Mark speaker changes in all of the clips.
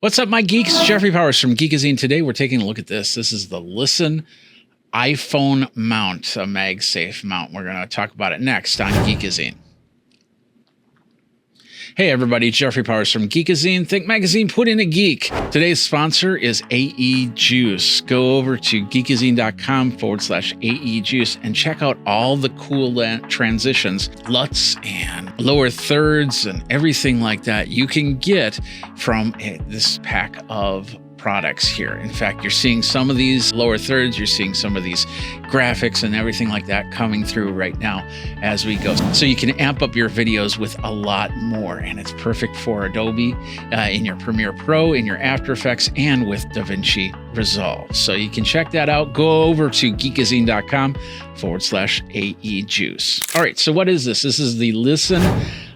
Speaker 1: What's up, my geeks? Jeffrey Powers from Geekazine. Today we're taking a look at this. This is the LISEN iPhone mount, a MagSafe mount. We're going to talk about it next on Geekazine. Hey everybody, Jeffrey Powers from Geekazine. Think Magazine, put in a geek. Today's sponsor is AE Juice. Go over to geekazine.com/AE Juice and check out all the cool transitions, LUTs and lower thirds and everything like that you can get from this pack of products here. In fact, you're seeing some of these lower thirds, you're seeing some of these graphics and everything like that coming through right now as we go. So you can amp up your videos with a lot more, and it's perfect for Adobe, in your Premiere Pro, in your After Effects, and with DaVinci Resolve. So you can check that out. Go over to geekazine.com/AE Juice. All right, so what is this? This is the LISEN.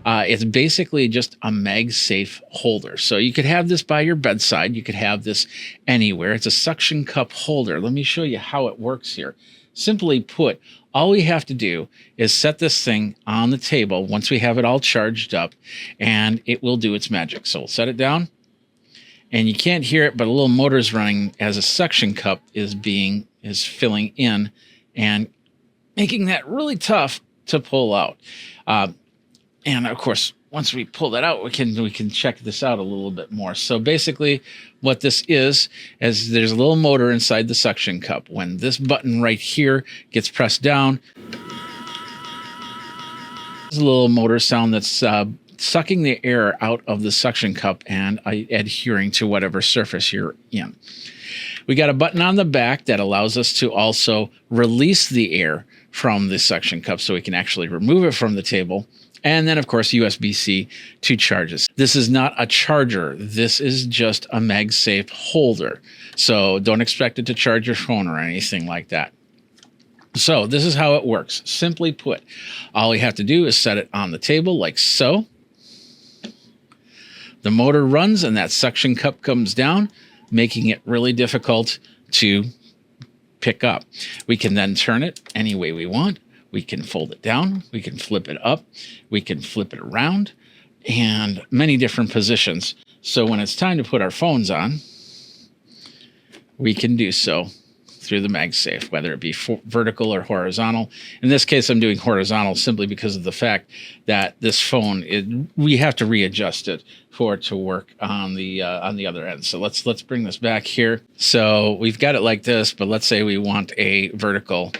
Speaker 1: It's basically just a MagSafe holder. So you could have this by your bedside. You could have this anywhere. It's a suction cup holder. Let me show you how it works here. Simply put, all we have to do is set this thing on the table once we have it all charged up, and it will do its magic. So we'll set it down, and you can't hear it, but a little motor is running as a suction cup is filling in and making that really tough to pull out. And of course, once we pull that out, we can check this out a little bit more. So basically what this is there's a little motor inside the suction cup. When this button right here gets pressed down, there's a little motor sound that's sucking the air out of the suction cup and adhering to whatever surface you're in. We got a button on the back that allows us to also release the air from the suction cup so we can actually remove it from the table. And then, of course, USB-C to charges. This is not a charger. This is just a MagSafe holder. So don't expect it to charge your phone or anything like that. So this is how it works. Simply put, all we have to do is set it on the table like so. The motor runs and that suction cup comes down, making it really difficult to pick up. We can then turn it any way we want. We can fold it down, we can flip it up, we can flip it around, and many different positions. So when it's time to put our phones on, we can do so through the MagSafe, whether it be vertical or horizontal. In this case, I'm doing horizontal simply because of the fact that this phone, we have to readjust it for it to work on the other end. So let's bring this back here. So we've got it like this, but let's say we want a vertical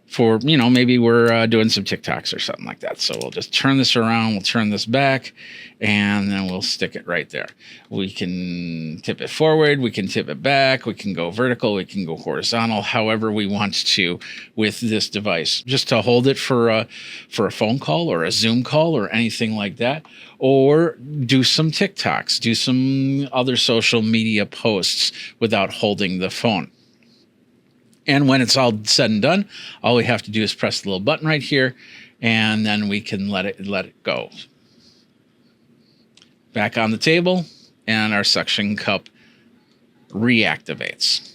Speaker 1: for, maybe we're doing some TikToks or something like that. So we'll just turn this around, we'll turn this back, and then we'll stick it right there. We can tip it forward, we can tip it back, we can go vertical, we can go horizontal, however we want to with this device. Just to hold it for a phone call or a Zoom call or anything like that, or do some TikToks, do some other social media posts without holding the phone. And when it's all said and done, all we have to do is press the little button right here, and then we can let it go. Back on the table, and our suction cup reactivates.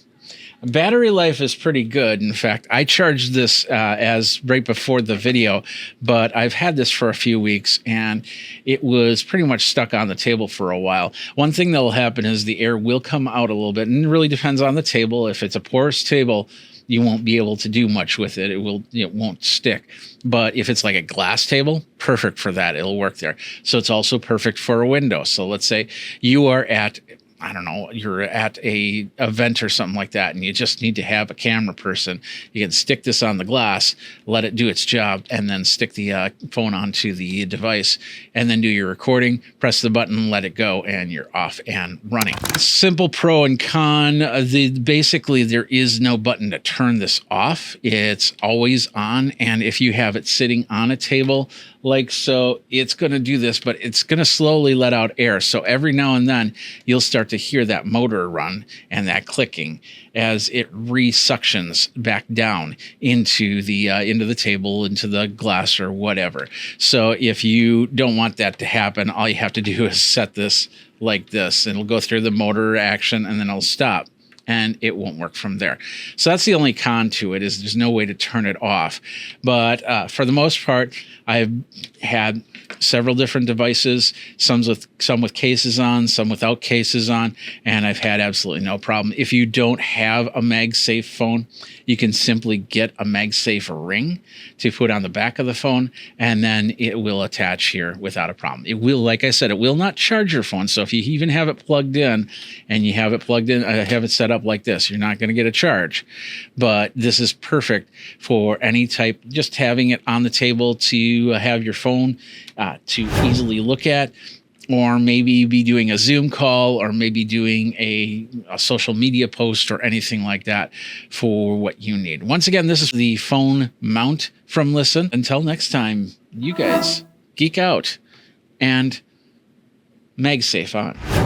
Speaker 1: Battery life is pretty good. In fact, I charged this as right before the video, but I've had this for a few weeks and it was pretty much stuck on the table for a while. One thing that will happen is the air will come out a little bit, and it really depends on the table. If it's a porous table, you won't be able to do much with it. It won't stick. But if it's like a glass table, perfect for that. It'll work there. So it's also perfect for a window. So let's say you are at, you're at a event or something like that, and you just need to have a camera person. You can stick this on the glass, let it do its job, and then stick the phone onto the device, and then do your recording, press the button, let it go, and you're off and running. Simple pro and con. Basically, there is no button to turn this off. It's always on, and if you have it sitting on a table like so, it's going to do this, but it's going to slowly let out air. So every now and then, you'll start to hear that motor run and that clicking as it resuctions back down into the table, into the glass or whatever. So if you don't want that to happen, all you have to do is set this like this, and it'll go through the motor action, and then it'll stop. and it won't work from there. So that's the only con to it, is there's no way to turn it off. But for the most part, I've had several different devices, some with cases on, some without cases on, and I've had absolutely no problem. If you don't have a MagSafe phone, you can simply get a MagSafe ring to put on the back of the phone, and then it will attach here without a problem. It will, like I said, it will not charge your phone. So if you even have it plugged in and you have it plugged in, have it set up like this, you're not going to get a charge. But this is perfect for any type, just having it on the table to have your phone to easily look at, or maybe be doing a Zoom call, or maybe doing a social media post or anything like that for what you need. Once again, this is the phone mount from LISEN. Until next time, you guys geek out and MagSafe on.